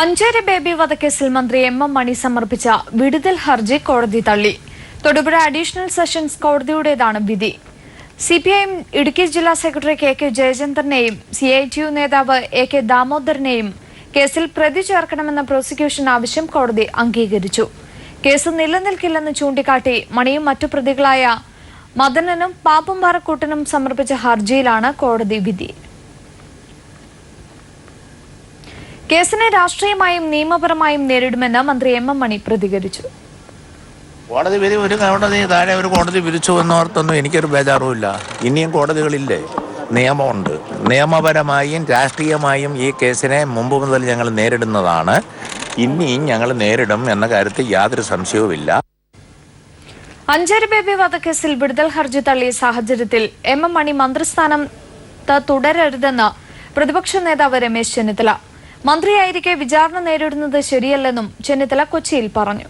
Ancheri baby വധക്കേസിൽ മന്ത്രി M മണി സമർപ്പിച്ച വിടുതൽ ഹർജി കോടതി തള്ളി. തൊടുപുഴ അഡീഷണൽ സെഷൻസ് കോടതിയുടേതാണ് വിധി. സിപിഐഎം ഇടുക്കി ജില്ലാ സെക്രട്ടറി കെ ജയചന്ദ്രനെയും CITU നേതാവ് AK ദാമോദരനെയും കേസിൽ പ്രതി ചേർക്കണമെന്ന പ്രോസിക്യൂഷൻ ആവശ്യം കോടതി അംഗീകരിച്ചു. കേസ് നിലനിൽക്കില്ലെന്ന് ചൂണ്ടിക്കാട്ടി മണിയും മറ്റു പ്രതികളായ മദനനും പാപ്പുംപാറക്കൂട്ടനും സമർപ്പിച്ച ഹർജിയിലാണ് കോടതി വിധി. കേസിനെ രാഷ്ട്രീയമായും നിയമപരമായും നേരിടുമെന്ന് മന്ത്രി എം മണി പ്രതികരിച്ചു. കോടതി വിധി ഒരു കോടതി താഴെ ഒരു കോടതി വിധിച്ചു എന്നോർത്തൊന്നും എനിക്കൊരു ബേജാറുമില്ല. ഇനിയും കോടതികളില്ലേ, നിയമമുണ്ട്. നിയമപരമായും രാഷ്ട്രീയമായും ഈ കേസിനെ മുമ്പ് മുതൽ ഞങ്ങൾ നേരിടുന്നതാണ്. ഇനിയും ഞങ്ങൾ നേരിടും എന്ന കാര്യത്തിൽ യാതൊരു സംശയവുമില്ല. അഞ്ചേരി ബേബി വധക്കേസിൽ വിടുതൽ ഹർജി തള്ളിയ സാഹചര്യത്തിൽ എം മണി മന്ത്രിസ്ഥാനത്ത് തുടരരുതെന്ന് പ്രതിപക്ഷ നേതാവ് രമേശ് ചെന്നിത്തല. മന്ത്രിയായിരിക്കെ വിചാരണ നേരിടുന്നത് ശരിയല്ലെന്നും ചെന്നിത്തല കൊച്ചിയിൽ പറഞ്ഞു.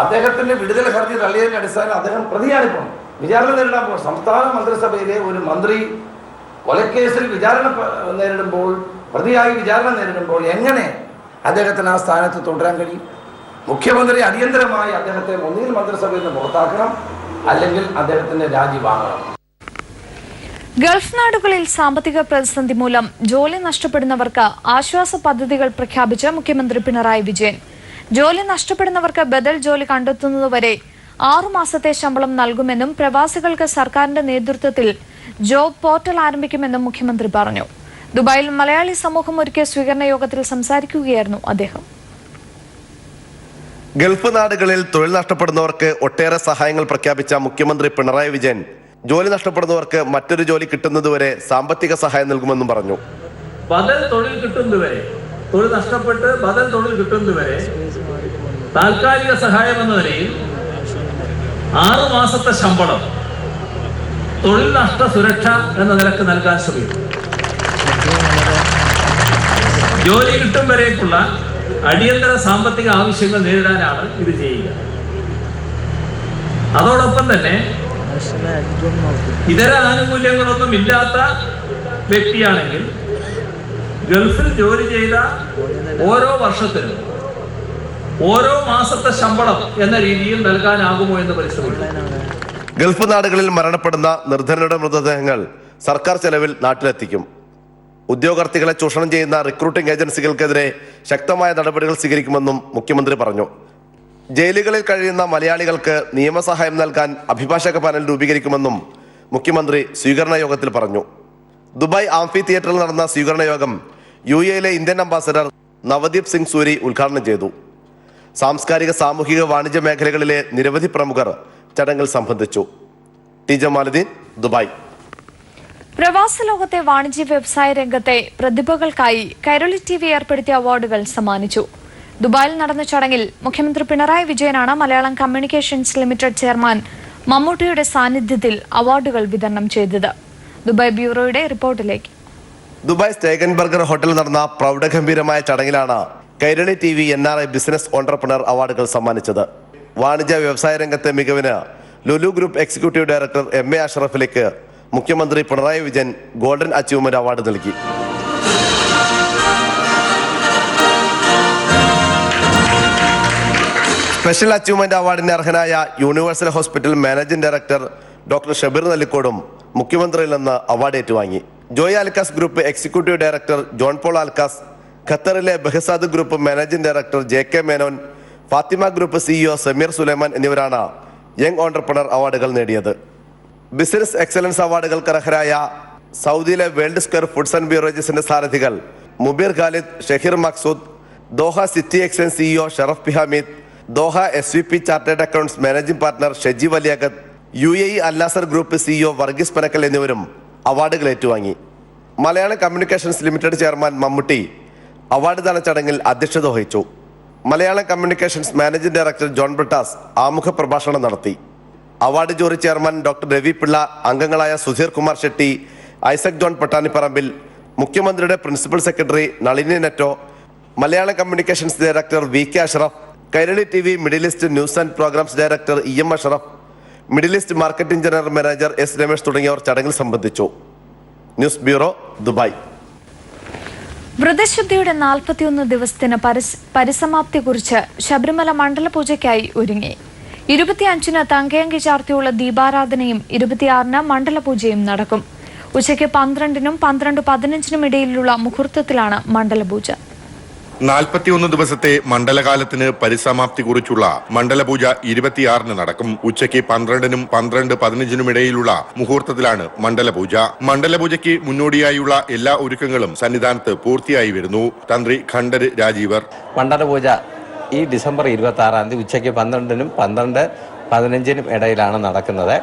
അദ്ദേഹത്തിന്റെ വിടുതൽ ഹർജി തള്ളിയതിന്റെ അടിസ്ഥാനം അദ്ദേഹം പ്രതിയാണിപ്പോൾ വിചാരണ നേരിടാൻ പോകും. സംസ്ഥാന മന്ത്രിസഭയിലെ ഒരു മന്ത്രി കൊലക്കേസിൽ വിചാരണ നേരിടുമ്പോൾ, പ്രതിയായി വിചാരണ നേരിടുമ്പോൾ എങ്ങനെ അദ്ദേഹത്തിന് ആ സ്ഥാനത്ത് തുടരാൻ കഴിയും? മുഖ്യമന്ത്രി അടിയന്തരമായി അദ്ദേഹത്തെ ഒന്നുകിൽ മന്ത്രിസഭയിൽ നിന്ന് പുറത്താക്കണം, അല്ലെങ്കിൽ അദ്ദേഹത്തിന്റെ രാജി വാങ്ങണം. ഗൾഫ് നാടുകളിൽ സാമ്പത്തിക പ്രതിസന്ധി മൂലം ജോലി നഷ്ടപ്പെടുന്നവർക്ക് ആശ്വാസ പദ്ധതികൾ പ്രഖ്യാപിച്ച് മുഖ്യമന്ത്രി പിണറായി വിജയൻ. ജോലി നഷ്ടപ്പെടുന്നവർക്ക് ബദൽ ജോലി കണ്ടെത്തുന്നതുവരെ 6 മാസത്തെ ശമ്പളം നൽകുമെന്നും പ്രവാസികൾക്ക് സർക്കാരിന്റെ നേതൃത്വത്തിൽ ജോബ് പോർട്ടൽ ആരംഭിക്കുമെന്നും മുഖ്യമന്ത്രി പറഞ്ഞു. ദുബായിൽ മലയാളി സമൂഹം ഒരുക്കിയ സ്വീകരണ യോഗത്തിൽ സംസാരിക്കുകയായിരുന്നു അദ്ദേഹം. ഗൾഫ് നാടുകളിൽ തൊഴിൽ നഷ്ടപ്പെടുന്നവർക്ക് ഒട്ടേറെ സഹായങ്ങൾ പ്രഖ്യാപിച്ച മുഖ്യമന്ത്രി പിണറായി വിജയൻ ജോലി നഷ്ടപ്പെടുന്നവർക്ക് മറ്റൊരു ജോലി കിട്ടുന്നതുവരെ സാമ്പത്തിക സഹായം നൽകുമെന്നും പറഞ്ഞു. ബദൽ തൊഴിൽ കിട്ടുന്നതുവരെ, തൊഴിൽ നഷ്ടപ്പെട്ട് ബദൽ തൊഴിൽ കിട്ടുന്നതുവരെ താൽക്കാലിക സഹായം എന്ന നിലയിൽ 6 മാസത്തെ ശമ്പളം തൊഴിൽ നഷ്ട സുരക്ഷ എന്ന നിലക്ക് നൽകാൻ ശ്രമിക്കും. ജോലി കിട്ടും വരേക്കുള്ള അടിയന്തര സാമ്പത്തിക ആവശ്യങ്ങൾ നേരിടാനാണ് ഇത് ചെയ്യുക. അതോടൊപ്പം തന്നെ ഇതര ആനുകൂല്യങ്ങളൊന്നും ഇല്ലാത്ത വ്യക്തിയാണെങ്കിൽ ഗൾഫിൽ ജോലി ചെയ്ത ഓരോ വർഷത്തിനും ഓരോ മാസത്തെ ശമ്പളം എന്ന രീതിയിൽ നൽകാനാകുമോ എന്ന് പരിശ്രമിക്കും. ഗൾഫ് നാടുകളിൽ മരണപ്പെടുന്ന നിർധനരുടെ മൃതദേഹങ്ങൾ സർക്കാർ ചെലവിൽ നാട്ടിലെത്തിക്കും. ഉദ്യോഗാർത്ഥികളെ ചൂഷണം ചെയ്യുന്ന റിക്രൂട്ടിംഗ് ഏജൻസികൾക്കെതിരെ ശക്തമായ നടപടികൾ സ്വീകരിക്കുമെന്നും മുഖ്യമന്ത്രി പറഞ്ഞു. ജയിലുകളിൽ കഴിയുന്ന മലയാളികൾക്ക് നിയമസഹായം നൽകാൻ അഭിഭാഷക പാനൽ രൂപീകരിക്കുമെന്നും മുഖ്യമന്ത്രി സ്വീകരണ യോഗത്തിൽ പറഞ്ഞു. ദുബായ് ആംഫി തിയേറ്ററിൽ നടന്ന സ്വീകരണ യോഗം UAE Indian ambassador Navdeep Singh Suri ഉദ്ഘാടനം ചെയ്തു. സാംസ്കാരിക, സാമൂഹിക, വാണിജ്യ മേഖലകളിലെ നിരവധി പ്രമുഖർ ചടങ്ങിൽ സംബന്ധിച്ചു. T Jamaluddin, Dubai. പ്രവാസ ലോകത്തെ വാണിജ്യ വ്യവസായ രംഗത്തെ പ്രതിഭകൾക്കായി കൈരളി TV ഏർപ്പെടുത്തിയ അവാർഡുകൾ സമ്മാനിച്ചു. ദുബായിൽ നടന്ന ചടങ്ങിൽ മുഖ്യമന്ത്രി പിണറായി വിജയനാണ് മലയാളം കമ്മ്യൂണിക്കേഷൻസ് ലിമിറ്റഡ് ചെയർമാൻ മമ്മൂട്ടിയുടെ സാന്നിധ്യത്തിൽ അവാർഡുകൾ വിതരണം ചെയ്തത്. ദുബായ് ബ്യൂറോയുടെ റിപ്പോർട്ടിലേക്ക്. ദുബായ് സ്റ്റേഗൻബർഗർ ഹോട്ടലിൽ നടന്ന പ്രൗഢഗംഭീരമായ ചടങ്ങിലാണ് Kairali TV NRI business entrepreneur അവാർഡുകൾ സമ്മാനിച്ചത്. വാണിജ്യ വ്യവസായ രംഗത്തെ മികവിന് Lulu group executive director MA അഷ്റഫിലേക്ക് മുഖ്യമന്ത്രി Pinarayi Vijayan golden achievement award നൽകി. സ്പെഷ്യൽ അച്ചീവ്മെന്റ് അവാർഡിന് അർഹനായ universal hospital managing director doctor Shabeer നെല്ലിക്കോടും മുഖ്യമന്ത്രിയിൽ നിന്ന് അവാർഡ് ഏറ്റുവാങ്ങി. Joy Alukkas group executive director John Paul Alukkas, ഖത്തറിലെ Behzad group managing director JK Menon, Fathima group CEO Sameer Sulaiman എന്നിവരാണ് യങ് ഓൺട്രപ്രണർ അവാർഡുകൾ നേടിയത്. ബിസിനസ് എക്സലൻസ് അവാർഡുകൾക്ക് അർഹരായ സൗദിയിലെ വേൾഡ് സ്ക്വയർ ഫുഡ്സ് ആൻഡ് ബീവറേജസിന്റെ സാരഥികൾ Mubeer Khalid, Shaheer Maqsood, Doha city exchange CEO Sharaf P Hameed, Doha SVP chartered accounts managing partner Sheji Valiyakath, UAE Al Nasser group CEO Varghese Panakkal എന്നിവരും അവാർഡുകൾ ഏറ്റുവാങ്ങി. Malayalam communications limited chairman Mammootty award ദാന ചടങ്ങിൽ അധ്യക്ഷത വഹിച്ചു. Malayalam communications managing director John Brittas ആമുഖ പ്രഭാഷണം നടത്തി. Award jury chairman doctor Ravi Pillai, അംഗങ്ങളായ സുധീർ കുമാർ ഷെട്ടി, ഐസക് ജോൺ പട്ടാണിപ്പറമ്പിൽ, മുഖ്യമന്ത്രിയുടെ principal secretary Nalini Netto, Malayalam communications director VK Ashraf, Kairali TV middle east news and programmes director EM Ashraf, middle east marketing general manager S Ramesh തുടങ്ങിയവർ ചടങ്ങിൽ സംബന്ധിച്ചു. News bureau, Dubai. വ്രതശുദ്ധിയുടെ 41 ദിവസത്തിന് പരിസമാപ്തി കുറിച്ച് ശബരിമല മണ്ഡലപൂജയ്ക്കായി ഒരുങ്ങി. 25-ന് തങ്കയങ്കി ചാർത്തിയുള്ള ദീപാരാധനയും 26-ന് മണ്ഡലപൂജയും നടക്കും. ഉച്ചയ്ക്ക് 12-നും 12:15-നും ഇടയിലുള്ള മുഹൂർത്തത്തിലാണ് മണ്ഡലപൂജ. 41 ദിവസത്തെ മണ്ഡലകാലത്തിന് പരിസമാപ്തി കുറിച്ചുള്ള മണ്ഡലപൂജ 26-ന് നടക്കും. ഉച്ചയ്ക്ക് 12-നും 12:15-നും ഇടയിലുള്ള മുഹൂർത്തത്തിലാണ് മണ്ഡലപൂജ. മണ്ഡലപൂജയ്ക്ക് മുന്നോടിയായുള്ള എല്ലാ ഒരുക്കങ്ങളും സന്നിധാനത്ത് പൂർത്തിയായി വരുന്നു. തന്ത്രി ഖണ്ഡര് രാജീവർ. മണ്ഡലപൂജ ഈ ഡിസംബർ 26-ാം തീയതി ഉച്ചയ്ക്ക് 12-നും 12:15-നും ഇടയിലാണ് നടക്കുന്നത്.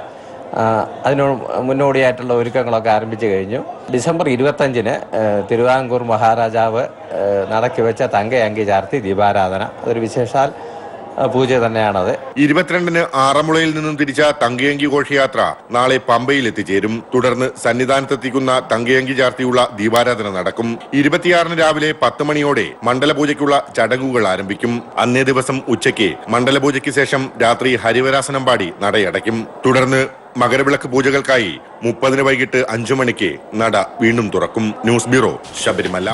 അതിന് മുന്നോടിയായിട്ടുള്ള ഒരുക്കങ്ങളൊക്കെ ആരംഭിച്ചു കഴിഞ്ഞു. ഡിസംബർ 25-ന് തിരുവിതാംകൂർ മഹാരാജാവ് നടക്കി വെച്ച തങ്കയങ്കി ചാർത്തി ദീപാരാധന, അതൊരു വിശേഷാൽ പൂജ തന്നെയാണത്. 22-ന് ആറന്മുളയിൽ നിന്നും തിരിച്ച തങ്കയങ്കി ഘോഷയാത്ര നാളെ പമ്പയിൽ എത്തിച്ചേരും. തുടർന്ന് സന്നിധാനത്തെത്തിക്കുന്ന തങ്കയങ്കി ചാർത്തിയുള്ള ദീപാരാധന നടക്കും. 26-ന് രാവിലെ 10 മണിയോടെ മണ്ഡലപൂജയ്ക്കുള്ള ചടങ്ങുകൾ ആരംഭിക്കും. അന്നേ ദിവസം ഉച്ചയ്ക്ക് മണ്ഡലപൂജയ്ക്ക് ശേഷം രാത്രി ഹരിവരാസനം പാടി നടയടയ്ക്കും. തുടർന്ന് മകരവിളക്ക് പൂജകൾക്കായി 30-ന് വൈകിട്ട് 5 മണിക്ക് നട വീണ്ടും തുറക്കും. News bureau, Sabarimala.